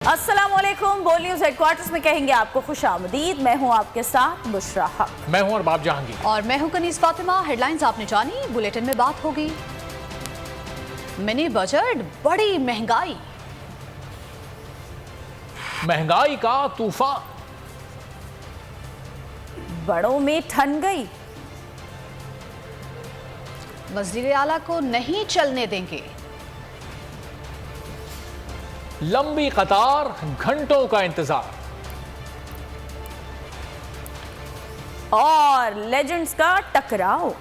अस्सलामुअलैकुम। बोल news headquarters में कहेंगे आपको खुशामदीद। मैं हूं आपके साथ बुशरा हक। मैं हूं अरबाब जहांगीर और मैं हूं कनीज फातिमा। हेडलाइंस आपने जानी, बुलेटिन में बात होगी। मिनी बजट, बड़ी महंगाई का तूफान, बड़ों में ठन गई, वज़ीर आला को नहीं चलने देंगे, लंबी कतार, घंटों का इंतजार और लेजेंड्स का टकराव।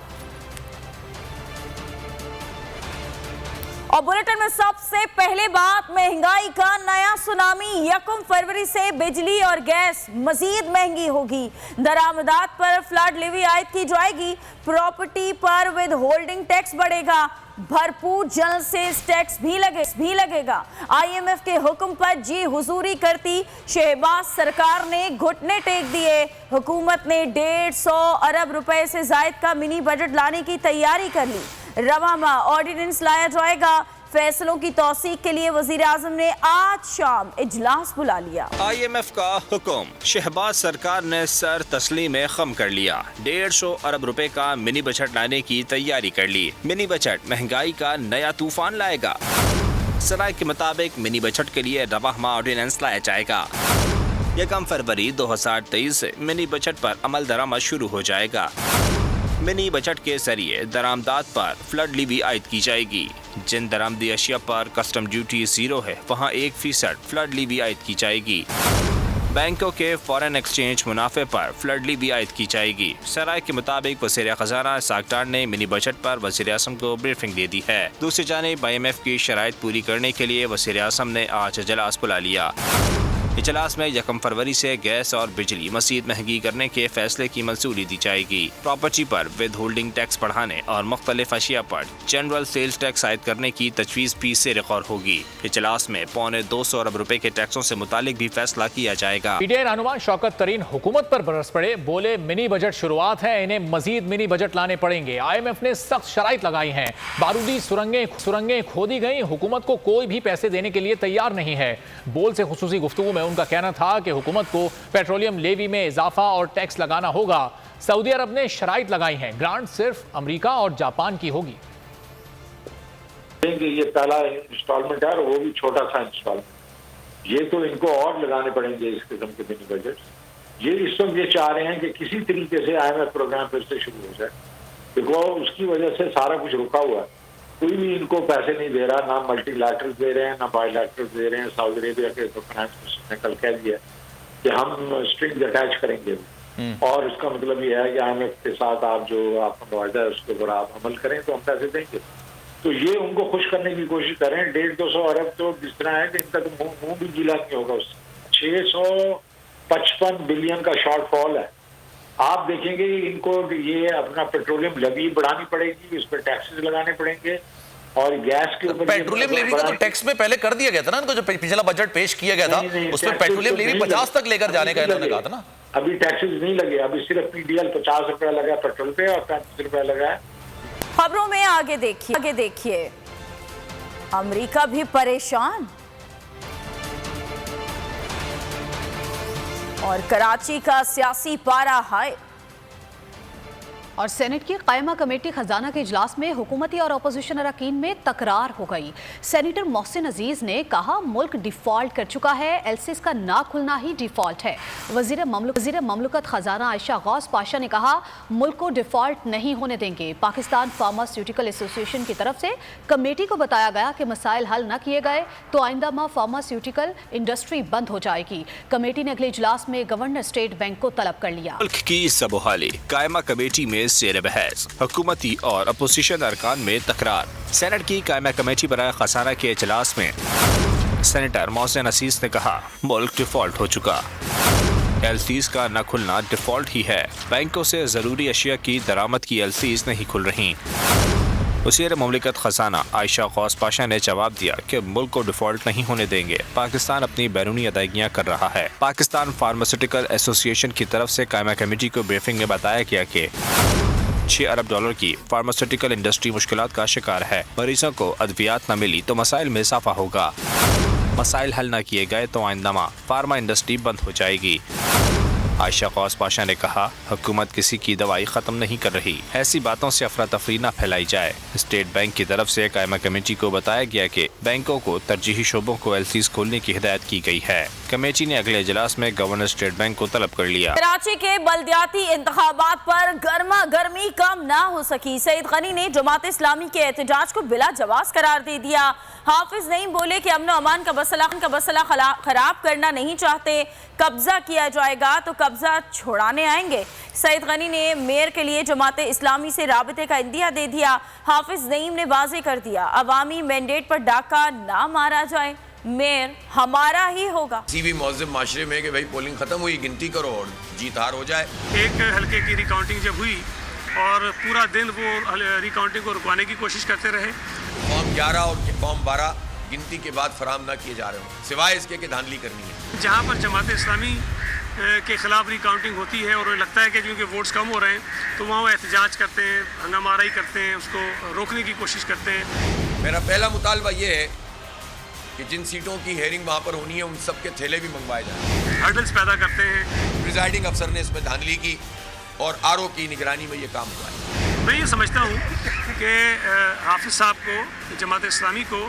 और बुलेटिन में सबसे पहले बात, महंगाई का नया सुनामी। 1 फरवरी से बिजली और गैस मजीद महंगी होगी। दरामदात पर फ्लड लेवी आयद की जाएगी। प्रॉपर्टी पर विद होल्डिंग टैक्स बढ़ेगा। भरपूर जल्द से टैक्स भी लगेगा। IMF के हुक्म पर जी हुजूरी करती शहबाज सरकार ने घुटने टेक दिए। हुकूमत ने 150 अरब रुपए से जायद का मिनी बजट लाने की तैयारी कर ली। रवा माह ऑर्डिनेंस लाया जाएगा। फैसलों की तौसीक के लिए वजीर आजम ने आज शाम इजलास बुला लिया। IMF का हुक्म, शहबाज सरकार ने सर तस्लीम खम कर लिया। 150 अरब रुपए का मिनी बजट लाने की तैयारी कर ली। मिनी बजट महंगाई का नया तूफान लाएगा। सराय के मुताबिक मिनी बजट के लिए रवा माह ऑर्डिनेंस लाया जाएगा। 1 फरवरी 2023 से मिनी बजट पर अमल दरामद शुरू हो जाएगा। मिनी बजट के जरिए दरामदात पर फ्लड लीवी आयद की जाएगी। जिन दरामदी अशिया पर कस्टम ड्यूटी 0 है, वहाँ 1% फ्लड लीवी आयद की जाएगी। बैंकों के फॉरेन एक्सचेंज मुनाफे पर फ्लड लीवी आयद की जाएगी। सराय के मुताबिक वज़ीर खजाना इस्हाक डार ने मिनी बजट पर वज़ीर आज़म को ब्रीफिंग दे दी है। दूसरी जानिब IMF की शराइत पूरी करने के लिए वज़ीर आज़म ने आज इजलास बुला लिया। इजलास में 1 फरवरी से गैस और बिजली मज़ीद महंगी करने के फैसले की मंजूरी दी जाएगी। प्रॉपर्टी पर विद होल्डिंग टैक्स बढ़ाने और मुख्तलिफ अशिया पर जनरल सेल्स टैक्स आयद करने की तजवीज़ भी से रिकॉर्ड होगी। इजलास में 250 अरब रुपए के टैक्सों से मुतालिक भी फैसला किया जाएगा। PTI रहनुमा शौकत तरीन हुकूमत पर बरस पड़े। बोले मिनी बजट शुरुआत है, इन्हें मजीद मिनी बजट लाने पड़ेंगे। IMF ने सख्त शराइत लगाई हैं। बारूदी सुरंगें खोदी गई। हुकूमत को कोई भी पैसे देने के लिए तैयार नहीं है। बोल से खुसूसी गुफ्तगू में उनका कहना था कि हुकूमत को पेट्रोलियम लेवी में इजाफा और टैक्स लगाना होगा। सऊदी अरब ने शराइत लगाई हैं, ग्रांट सिर्फ अमेरिका और जापान की होगी। ये पहला इंस्टॉलमेंट है और वो भी छोटा सा इंस्टॉलमेंट। ये तो इनको और लगाने पड़ेंगे इस किस्म के मिनी बजट। ये इस वक्त ये चाह रहे हैं कि किसी तरीके से IMF प्रोग्राम फिर से शुरू हो जाए, क्योंकि उसकी वजह से सारा कुछ रुका हुआ है। कोई भी इनको पैसे नहीं दे रहा, ना मल्टीलैटरल दे रहे हैं, ना बायलैटरल दे रहे हैं। सऊदी अरेबिया के तो फाइनेंस मिनिस्टर ने कल कह दिया कि हम स्ट्रिंग्स अटैच करेंगे और इसका मतलब ये है कि IMF के साथ आप जो आपका मुआवजा है उसके ऊपर आप अमल करें तो हम पैसे देंगे। तो ये उनको खुश करने की कोशिश कर रहे हैं। 150-200 अरब तो जिस तरह है कि इनका तो मुंह भी गीला नहीं होगा उससे। 655 बिलियन का शॉर्टफॉल है। आप देखेंगे इनको ये अपना पेट्रोलियम लेवी बढ़ानी पड़ेगी, इस पर टैक्सेस लगाने पड़ेंगे और गैस के ऊपर पेट्रोलियम लेवी का तो टैक्स में पहले कर दिया गया था ना इनको, जो पिछला बजट पेश किया गया था उसमें पेट्रोलियम लेवी 50 तक लेकर जाने का इन्होंने कहा था ना। अभी टैक्सेस नहीं लगे, अभी सिर्फ PDL 50 रुपया लगा पेट्रोल पे और 35 रुपया लगा है। खबरों में आगे देखिए अमेरिका भी परेशान और कराची का सियासी पारा हाई। और सेनेट की कायमा कमेटी खजाना के इजलास में हुकूमती और अपोजिशन अरकान में तकरार हो गई। सेनेटर मोहसिन अजीज ने कहा मुल्क डिफॉल्ट कर चुका है, LCs का ना खुलना ही डिफॉल्ट है। वजीर ममलकत खजाना आयशा गौस पाशा ने कहा मुल्क को डिफॉल्ट नहीं होने देंगे। पाकिस्तान फार्मास्यूटिकल एसोसिएशन की तरफ से कमेटी को बताया गया कि मसाइल हल न किए गए तो आइंदा माह फार्मास्यूटिकल इंडस्ट्री बंद हो जाएगी। कमेटी ने अगले इजलास में गवर्नर स्टेट बैंक को तलब कर लिया। मुल्क की सबोहाली, कायमा कमेटी में ज़ेर बहस, हुकूमती और अपोजिशन अरकान में तकरार। सेनेट की कायमा कमेटी बराए खजाना के इजलास में सेनेटर मोहसिन अजीज ने कहा मुल्क डिफॉल्ट हो चुका। LCs का न खुलना डिफॉल्ट ही है। बैंकों से जरूरी अशिया की दरामद की LCs नहीं खुल रही। वज़ीर ममलिकत खजाना आयशा गौस पाशा ने जवाब दिया कि मुल्क को डिफॉल्ट नहीं होने देंगे। पाकिस्तान अपनी बैरूनी अदायगियाँ कर रहा है। पाकिस्तान फार्मास्यूटिकल एसोसिएशन की तरफ से कायमा कमेटी को ब्रीफिंग में बताया गया कि $6 अरब की फार्मास्यूटिकल इंडस्ट्री मुश्किलात का शिकार है। मरीजों को अद्वियात न मिली तो मसाइल में इजाफा होगा। मसाइल हल न किए गए तो आइंदमा फार्मा इंडस्ट्री बंद हो जाएगी। आयशा कौस पाशा ने कहा, हुकूमत किसी की दवाई खत्म नहीं कर रही, ऐसी बातों से अफरा तफरी न फैलाई जाए। स्टेट बैंक की तरफ से कायमा कमेटी को बताया गया कि बैंकों को तरजीही शोबों को एलसीज खोलने की हिदायत की गई है। कमेटी ने अगले इजलास में गवर्नर स्टेट बैंक को तलब कर लिया। कराची के बल्दियाती इंतखाबात पर गर्मा गर्मी कम ना हो सकी। सईद गनी ने जमात इस्लामी के एहतजाज को बिला जवाज करार दे दिया। हाफिज नईम बोले कि अमन अमान का मसला खराब करना नहीं चाहते, कब्जा किया जाएगा तो कब्जा छुड़ाने आएंगे। सईद गनी ने मेयर के लिए जमात इस्लामी से राबते का इंदिया दे दिया। हाफिज नईम ने वाजे कर दिया, अवामी मैंडेट पर डाका ना मारा जाए, मेयर हमारा ही होगा। किसी भी मौजूद माशरे में कि भाई पोलिंग खत्म हुई, गिनती करो और जीत हार हो जाए। एक हल्के की रिकाउंटिंग जब हुई और पूरा दिन वो रिकाउंटिंग को रुकवाने की कोशिश करते रहे। फॉर्म 11 और फॉर्म 12 गिनती के बाद फराम न किए जा रहे हो, सिवाय इसके कि धांधली करनी है। जहाँ पर जमात इस्लामी के खिलाफ रिकाउंटिंग होती है और उन्हें लगता है कि क्योंकि वोट्स कम हो रहे हैं तो वहाँ वो एहतजाज करते हैं, हंगामाराई करते हैं, उसको रोकने की कोशिश करते हैं। मेरा पहला मुतालबा ये है कि जिन सीटों की हेयरिंग वहाँ पर होनी है उन सब के थैले भी मंगवाए जाए। हर्डल्स पैदा करते हैं। प्रिजाइडिंग अफसर ने इसमें धांधली की और आरओ की निगरानी में ये काम हुआ है। मैं ये समझता हूँ कि हाफिज साहब को, जमात इस्लामी को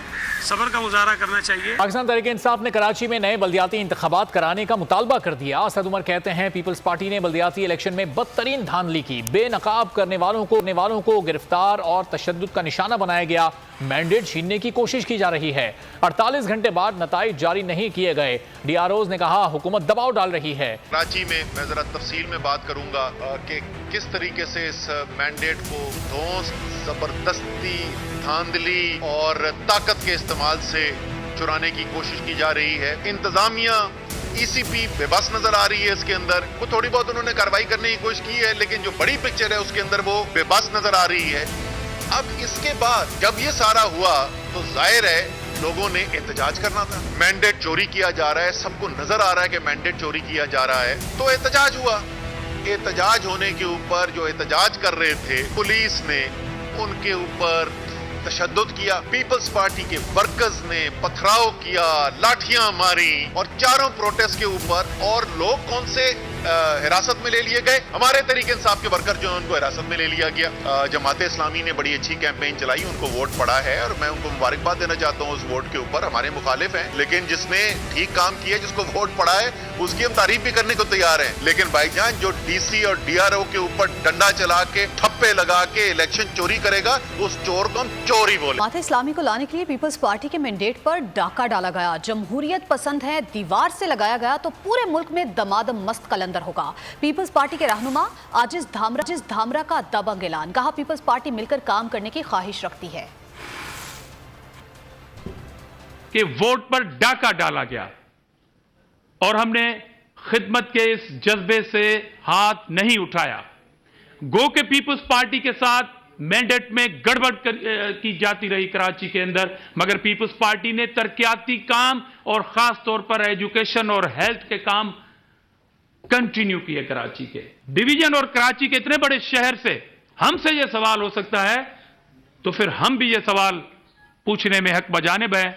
सब्र का मुजाहरा करना चाहिए। पाकिस्तान तहरीक इंसाफ ने कराची में नए बल्दियाती इंतखाबात कराने का मुतालबा कर दिया। असद उमर कहते हैं पीपल्स पार्टी ने बल्दियाती इलेक्शन में बदतरीन धांधली की, बेनकाब करने वालों को गिरफ्तार और तशद्दुद का निशाना बनाया गया, मैंडेट छीनने की कोशिश की जा रही है। 48 घंटे बाद नताइज जारी नहीं किए गए। डीआरओज ने कहा हुकूमत दबाव डाल रही है। कराची में मैं जरा तफसील में बात करूंगा कि किस तरीके से इस मैंडेट को धौंस, जबरदस्ती, धांधली और ताकत के इस्तेमाल से चुराने की कोशिश की जा रही है। इंतजामिया ईसीपी बेबस नजर आ रही है इसके अंदर। वो थोड़ी बहुत उन्होंने कार्रवाई करने की कोशिश की है, लेकिन जो बड़ी पिक्चर है उसके अंदर वो बेबस नजर आ रही है। अब इसके बाद जब ये सारा हुआ तो जाहिर है लोगों ने एहतजाज करना था। मैंडेट चोरी किया जा रहा है, सबको नजर आ रहा है कि मैंडेट चोरी किया जा रहा है, तो एहतजाज हुआ। एहतजाज होने के ऊपर जो एहतजाज कर रहे थे पुलिस ने उनके ऊपर तशद्दुद किया। पीपल्स पार्टी के वर्कर्स ने पथराव किया, लाठियां मारी और चारों प्रोटेस्ट के ऊपर। और लोग कौन से हिरासत में ले लिए गए? हमारे तरीके इंसाफ के वर्कर जो है उनको हिरासत में ले लिया गया। जमात इस्लामी ने बड़ी अच्छी कैंपेन चलाई, उनको वोट पड़ा है और मैं उनको मुबारकबाद देना चाहता हूँ उस वोट के ऊपर। हमारे मुखालिफ हैं, लेकिन जिसने ठीक काम किया, जिसको वोट पड़ा है, उसकी हम तारीफ भी करने को तैयार हैं। लेकिन भाईजान जो डीसी और डीआरओ के ऊपर डंडा चला के, ठप्पे लगा के इलेक्शन चोरी करेगा, उस चोर को हम चोरी बोले। जमात इस्लामी को लाने के लिए पीपल्स पार्टी के मैंडेट पर डाका डाला गया। जमहूरियत पसंद है, दीवार से लगाया गया तो पूरे मुल्क में दमादम मस्त कलंदर होगा। पीपल्स पार्टी के रहनुमा आजिज धामरा का दबंग ऐलान। कहा पीपल्स पार्टी मिलकर काम करने की ख्वाहिश रखती है। कि वोट पर डाका डाला गया और हमने खिदमत के इस जज्बे से हाथ नहीं उठाया। गो के पीपल्स पार्टी के साथ मैंडेट में गड़बड़ की जाती रही कराची के अंदर, मगर पीपल्स पार्टी ने तरक्याती काम और खास तौर पर एजुकेशन और हेल्थ के काम कंटिन्यू किए। कराची के डिवीजन और कराची के इतने बड़े शहर से हमसे यह सवाल हो सकता है, तो फिर हम भी यह सवाल पूछने में हक बजानिब है,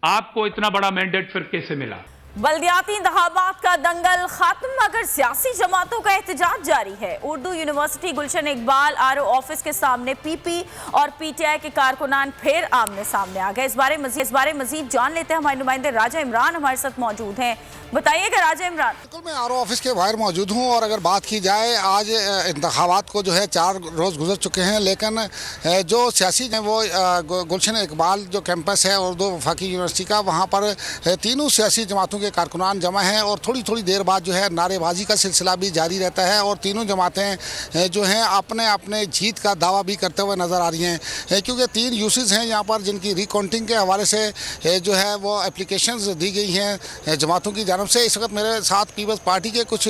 आपको इतना बड़ा मैंडेट फिर कैसे मिला? बल्दियाती इंतखाबात का दंगल खत्म, मगर सियासी जमातों का एहतजाज जारी है। उर्दू यूनिवर्सिटी गुलशन इकबाल आरओ ऑफिस के सामने पीपी और पीटीआई के कारकुनान फिर आमने सामने आ गए। इस बारे मजीद जान लेते हैं। हमारे नुमाइंदे राजा इमरान हमारे साथ मौजूद हैं। बताइएगा राजा इमरान। बिल्कुल, मैं आरओ ऑफिस के बाहर मौजूद हूँ और अगर बात की जाए, आज इंतखाबात को जो है 4 रोज़ गुजर चुके हैं, लेकिन जो सियासी हैं वो गुलशन इकबाल जो कैंपस है उर्दू वफाकी यूनिवर्सिटी का, वहाँ पर तीनों सियासी जमातों के कारकुनान जमा हैं और थोड़ी थोड़ी देर बाद जो है नारेबाजी का सिलसिला भी जारी रहता है और तीनों जमातें जो हैं अपने अपने जीत का दावा भी करते हुए नज़र आ रही हैं, क्योंकि 3 यूसीज हैं यहाँ पर जिनकी रिकाउंटिंग के हवाले से जो है वो एप्लीकेशंस दी गई हैं जमातों की जानब से। इस वक्त मेरे साथ पीपल्स पार्टी के कुछ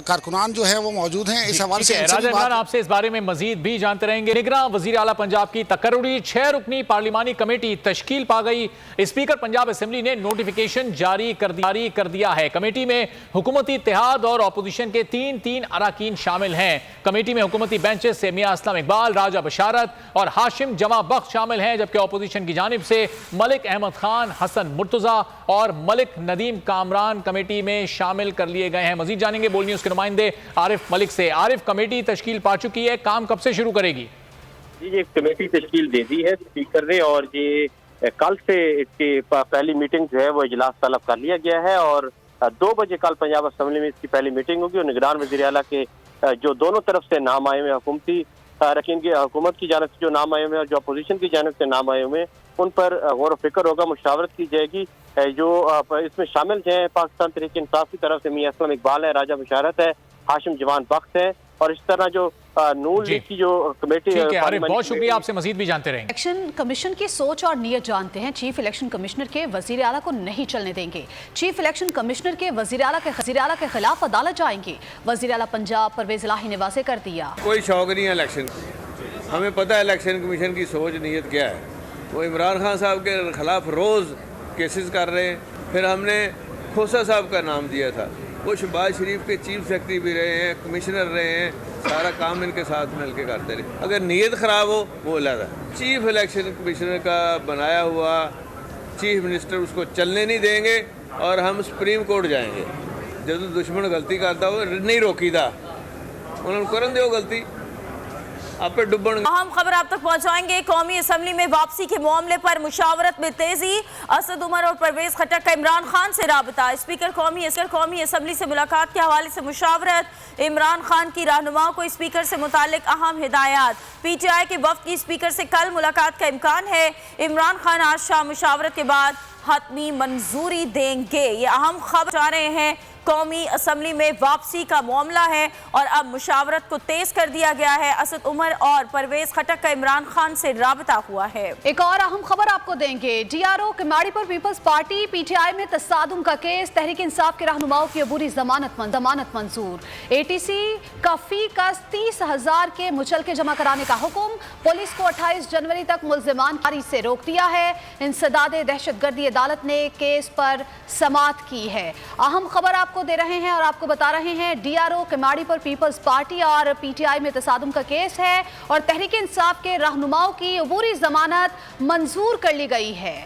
कारकुनान जो है वो मौजूद हैं। इस हवाले से राजा इमरान आपसे इस बारे में मजीद भी जानते रहेंगे। निगरान वजीर आला पंजाब की तकर्रुरी 6 रुकनी पार्लिमानी कमेटी तश्कील पा गई। स्पीकर पंजाब असेंबली ने नोटिफिकेशन जारी कर कर दिया है। कमेटी में हुकूमती इत्तेहाद और अपोजिशन के तीन अरकान शामिल हैं। कमेटी में हुकूमती बेंचेस से मियां असलम इकबाल, राजा बशारत और हाशिम जमा बख्श शामिल हैं, जबकि अपोजिशन की जानिब से मलिक अहमद खान, हसन मुर्तजा और मलिक नदीम कामरान कमेटी में शामिल कर लिए गए हैं। मजीद जानेंगे बोल न्यूज के नुमाइंदे आरिफ मलिक से। आरिफ, कमेटी तश्कील पा चुकी है, काम कब से शुरू करेगी? जी, ये कमेटी तश्कील दे दी है स्पीकर ने और ये कल से इसकी पहली मीटिंग जो है वो इजलास तलब कर लिया गया है और 2 बजे कल पंजाब असम्बली में इसकी पहली मीटिंग होगी और निगरान वज़ीर आला के जो दोनों तरफ से नाम आए हुए हुकूमती अरकान की हुकूमत की जानिब से जो नाम आए हुए और जो अपोजिशन की जानिब से नाम आए हुए उन पर गौर व फिक्र होगा, मुशावरत की जाएगी। जो इसमें शामिल हैं पाकिस्तान तहरीक इंसाफ की तरफ से मियां असलम इकबाल है, राजा बशारत है, हाशिम जवान बख्श है और इस तरह जो नून लीग की जो कमेटी है। बहुत शुक्रिया, आपसे मजीद भी जानते रहेंगे। इलेक्शन कमीशन की सोच और नीयत जानते हैं। चीफ इलेक्शन कमिश्नर के वजीर आला को नहीं चलने देंगे। चीफ इलेक्शन कमिश्नर के वजीर आला के खिलाफ अदालत जाएंगे। वजीर आला पंजाब परवेज इलाही ने वाज़ेह कर दिया, कोई शौक नहीं है इलेक्शन, हमें पता है इलेक्शन कमीशन की सोच नीयत क्या है। वो इमरान खान साहब के खिलाफ रोज़ केसेस कर रहे हैं। फिर हमने खोसा साहब का नाम दिया था, वो शहबाज शरीफ के चीफ सेक्रेटरी भी रहे हैं, कमिश्नर रहे हैं, सारा काम इनके साथ मिलकर करते रहे। अगर नीयत ख़राब हो वो अलग है। चीफ इलेक्शन कमिश्नर का बनाया हुआ चीफ मिनिस्टर उसको चलने नहीं देंगे और हम सुप्रीम कोर्ट जाएंगे। जब दुश्मन गलती करता हो नहीं रोकीदा, उन्होंने करन दो गलती आप पे डुबन। अहम खबर आप तक पहुंचाएंगे। कौमी असम्बली में वापसी के मामले पर मुशावरत में तेजी, असद उमर और परवेज खटक का इमरान खान से राबता। स्पीकर कौमी असम्बली से मुलाकात के हवाले से मुशावरत, इमरान खान की रहनुमाओं को स्पीकर से मुतालिक अहम हिदायत। पीटीआई के वफ्द की स्पीकर से कल मुलाकात का इम्कान है। इमरान खान आज शाम मुशावरत के बाद हतमी मंजूरी देंगे। ये अहम खबर जा रहे हैं। कौमी असम्बली में वापसी का मामला है और अब मुशावरत को तेज कर दिया गया है। असद उमर और परवेज खटक का इमरान खान से राबता हुआ है। एक और अहम खबर आपको देंगे। डीआरओ किमाड़ी पर पीपल्स पार्टी पीटीआई में तसादुम का केस, तहरीक इंसाफ के रहनुमाओं की अबूरी जमानत मंजूर। एटीसी का फी का 30,000 के मुचलके जमा कराने का हुक्म। पुलिस को 28 जनवरी तक मुल्जिमान से रोक दिया है। इंसदाद दहशतगर्दी अदालत ने केस पर समाअत की है। अहम खबर आपको दे रहे हैं और आपको बता रहे हैं, डीआरओ किमाड़ी पर पीपल्स पार्टी और पीटीआई में तसादुम का केस है और तहरीक इंसाफ के रहनुमाओं की अबूरी जमानत मंजूर कर ली गई है।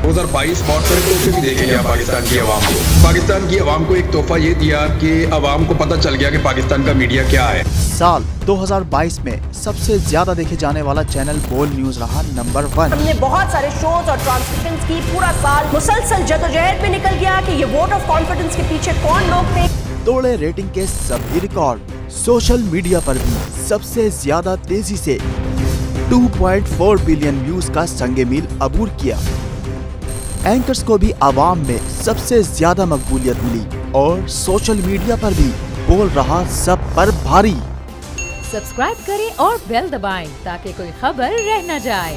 2022 बहुत सारे तोहफे भी देखे गया पाकिस्तान की आवाम को। पाकिस्तान की आवाम को एक तोहफा ये दिया कि आवाम को पता चल गया कि पाकिस्तान का मीडिया क्या है। साल 2022 में सबसे ज्यादा देखे जाने वाला चैनल बोल न्यूज रहा नंबर 1। हमने बहुत सारे शोज और ट्रांसमिशंस की, पूरा साल मुसलसल जदोजहद में निकल गया कि ये वोट ऑफ कॉन्फिडेंस के पीछे कौन लोग थे। तोड़े रेटिंग के सभी रिकॉर्ड। सोशल मीडिया पर भी सबसे ज्यादा तेजी से 2.4 बिलियन व्यूज का संगे मील अबूर किया। एंकर्स को भी आवाम में सबसे ज्यादा मकबूलियत मिली और सोशल मीडिया पर भी बोल रहा सब पर भारी। सब्सक्राइब करें और बेल दबाएं ताकि कोई खबर रह न जाए।